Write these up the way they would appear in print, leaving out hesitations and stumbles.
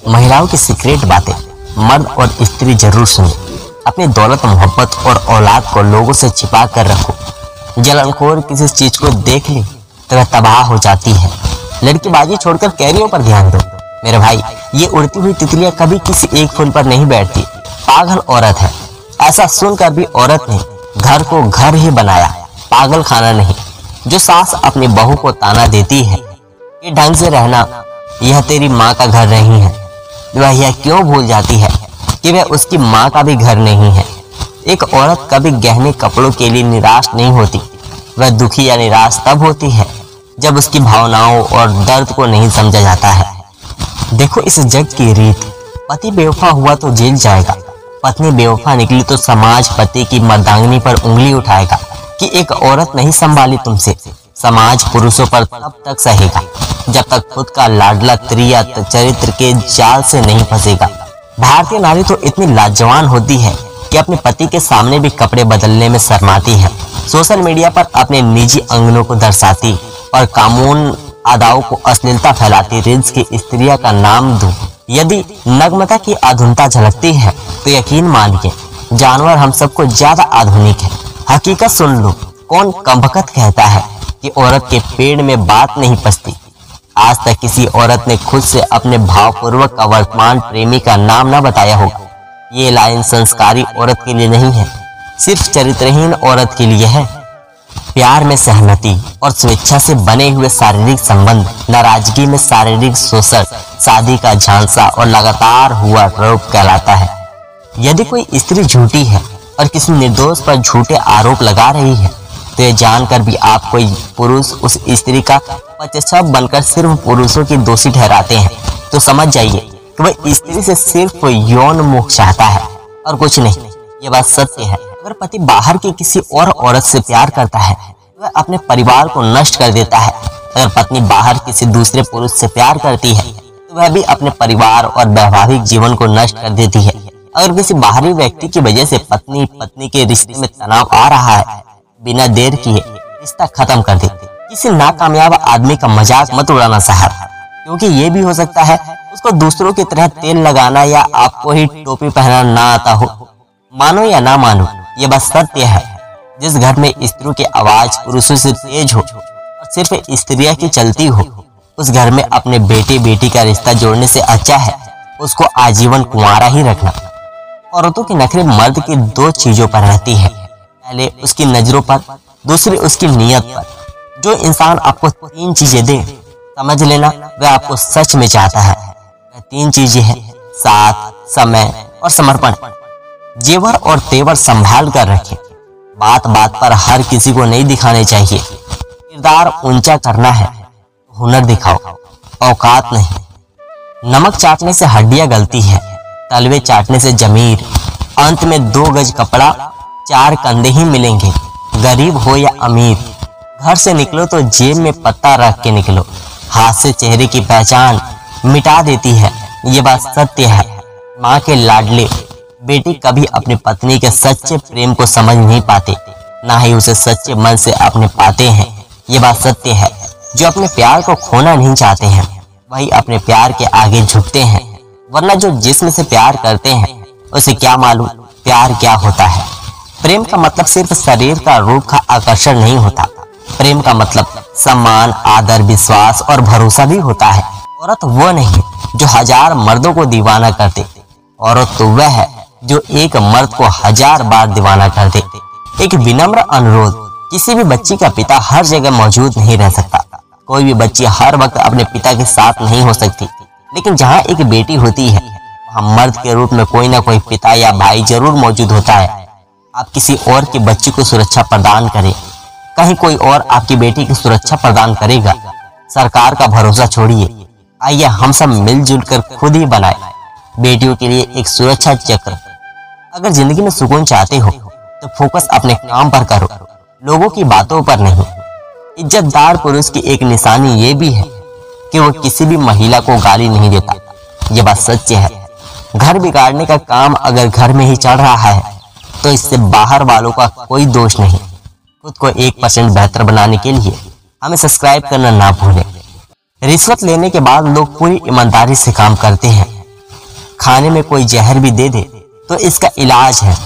महिलाओं की सीक्रेट बातें मर्द और स्त्री जरूर सुने। अपनी दौलत, मोहब्बत और औलाद को लोगों से छिपा कर रखो। जलनखोर किसी चीज को देख ले तो वह तबाह हो जाती है। लड़कीबाजी छोड़कर कैरियों पर ध्यान दो। मेरे भाई, ये उड़ती हुई तितलियां कभी किसी एक फूल पर नहीं बैठती। पागल औरत है। ऐसा सुनकर भी औरत ने घर को घर ही बनाया, पागल खाना नहीं। जो सास अपनी बहू को ताना देती है कि ढंग से रहना, यह तेरी माँ का घर नहीं है, वह यह क्यों भूल जाती है कि वह उसकी माँ का भी घर नहीं है। एक औरत कभी गहने कपड़ों के लिए निराश नहीं होती। वह दुखी या निराश तब होती है जब उसकी भावनाओं और दर्द को नहीं समझा जाता है। देखो इस जग की रीत, पति बेवफा हुआ तो जेल जाएगा, पत्नी बेवफा निकली तो समाज पति की मर्दांगनी पर उंगली उठाएगा कि एक औरत नहीं संभाली तुमसे। समाज पुरुषों पर तब तक सहेगा जब तक खुद का लाडला त्रिया चरित्र के जाल से नहीं फंसेगा। भारतीय नारी तो इतनी लाजवान होती है कि अपने पति के सामने भी कपड़े बदलने में शर्माती है। सोशल मीडिया पर अपने निजी अंगनों को दर्शाती और कानून अदाओं को अश्लीलता फैलाती रील्स की स्त्रियों का नाम दूं। यदि नग्नता की आधुनिकता झलकती है तो यकीन मानिए जानवर हम सबको ज्यादा आधुनिक है। हकीकत सुन लो, कौन कमबख्त कहता है कि औरत के पेड़ में बात नहीं पचती। आज तक किसी औरत ने खुद से अपने भावपूर्वक का वर्तमान प्रेमी का नाम न बताया होगा। ये लाइन संस्कारी औरत के लिए नहीं है, सिर्फ चरित्रहीन औरत के लिए है। प्यार में सहमति और स्वेच्छा से बने हुए शारीरिक संबंध, नाराजगी में शारीरिक शोषण, शादी का झांसा और लगातार हुआ रोप कहलाता है। यदि कोई स्त्री झूठी है और किसी निर्दोष पर झूठे आरोप लगा रही है तो ये जानकर भी आप कोई पुरुष उस स्त्री का पचछप बनकर सिर्फ पुरुषों की दोषी ठहराते हैं तो समझ जाइए कि वह स्त्री से सिर्फ यौन मोह चाहता है और कुछ नहीं। ये बात सत्य है। अगर पति बाहर की किसी और औरत से प्यार करता है तो वह अपने परिवार को नष्ट कर देता है। अगर पत्नी बाहर किसी दूसरे पुरुष से प्यार करती है तो वह भी अपने परिवार और वैवाहिक जीवन को नष्ट कर देती है। अगर किसी बाहरी व्यक्ति की वजह से पत्नी के रिश्ते में तनाव आ रहा है, बिना देर किए रिश्ता खत्म कर देते। किसी नाकामयाब आदमी का मजाक मत उड़ाना साहब, क्योंकि ये भी हो सकता है उसको दूसरों की तरह तेल लगाना या आपको ही टोपी पहनना ना आता हो। मानो या ना मानो, ये बस सत्य है। जिस घर में स्त्रियों की आवाज पुरुषों से तेज हो और सिर्फ स्त्रियां की चलती हो, उस घर में अपने बेटे बेटी का रिश्ता जोड़ने से अच्छा है उसको आजीवन कुंवारा ही रखना। औरतों की नखरे मर्द की दो चीजों पर रहती है, पहले उसकी नजरों पर, दूसरी उसकी नीयत पर। जो इंसान आपको तीन चीजें दे, समझ लेना वह आपको सच में चाहता है। वह तीन चीजें हैं, साथ, समय और समर्पण। जेवर और तेवर संभाल कर रखें। बात बात पर हर किसी को नहीं दिखाने चाहिए। किरदार ऊंचा करना है, हुनर दिखाओ, औकात नहीं। नमक चाटने से हड्डियां गलती है, तलवे चाटने से जमीर। अंत में 2 गज कपड़ा, 4 कंधे ही मिलेंगे, गरीब हो या अमीर। घर से निकलो तो जेब में पत्ता रख के निकलो। हाथ से चेहरे की पहचान मिटा देती है, ये बात सत्य है। माँ के लाडले बेटी कभी अपनी पत्नी के सच्चे प्रेम को समझ नहीं पाते, ना ही उसे सच्चे मन से अपने पाते हैं, ये बात सत्य है। जो अपने प्यार को खोना नहीं चाहते हैं वही अपने प्यार के आगे झुकते हैं, वरना जो जिस्म से प्यार करते हैं उसे क्या मालूम प्यार क्या होता है। प्रेम का मतलब सिर्फ शरीर का रूप का आकर्षण नहीं होता। प्रेम का मतलब सम्मान, आदर, विश्वास और भरोसा भी होता है। औरत वो नहीं जो 1000 मर्दों को दीवाना कर दे, औरत तो वह है जो एक मर्द को 1000 बार दीवाना कर दे। एक विनम्र अनुरोध, किसी भी बच्ची का पिता हर जगह मौजूद नहीं रह सकता। कोई भी बच्ची हर वक्त अपने पिता के साथ नहीं हो सकती, लेकिन जहाँ एक बेटी होती है वहाँ मर्द के रूप में कोई ना कोई पिता या भाई जरूर मौजूद होता है। आप किसी और की बच्ची को सुरक्षा प्रदान करें, कहीं कोई और आपकी बेटी की सुरक्षा प्रदान करेगा। सरकार का भरोसा छोड़िए, आइए हम सब मिलजुल कर खुद ही बनाए बेटियों के लिए एक सुरक्षा चक्र। अगर जिंदगी में सुकून चाहते हो तो फोकस अपने काम पर करो, लोगों की बातों पर नहीं। इज्जतदार पुरुष की एक निशानी ये भी है कि वो किसी भी महिला को गाली नहीं देता, ये बात सच्च है। घर बिगाड़ने का काम अगर घर में ही चल रहा है तो इससे बाहर वालों का कोई दोष नहीं। खुद को 1% बेहतर बनाने के लिए हमें सब्सक्राइब करना ना भूलें। रिश्वत लेने के बाद लोग पूरी ईमानदारी से काम करते हैं, खाने में कोई जहर भी दे दे तो इसका इलाज है,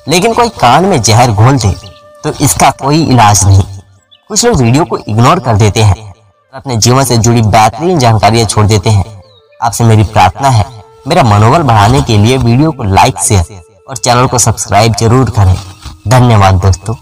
लेकिन कोई कान में जहर घोल दे तो इसका कोई इलाज नहीं। कुछ लोग वीडियो को इग्नोर कर देते हैं और अपने जीवन से जुड़ी बेहतरीन जानकारियां छोड़ देते हैं। आपसे मेरी प्रार्थना है, मेरा मनोबल बढ़ाने के लिए वीडियो को लाइक, शेयर और चैनल को सब्सक्राइब जरूर करें। धन्यवाद दोस्तों।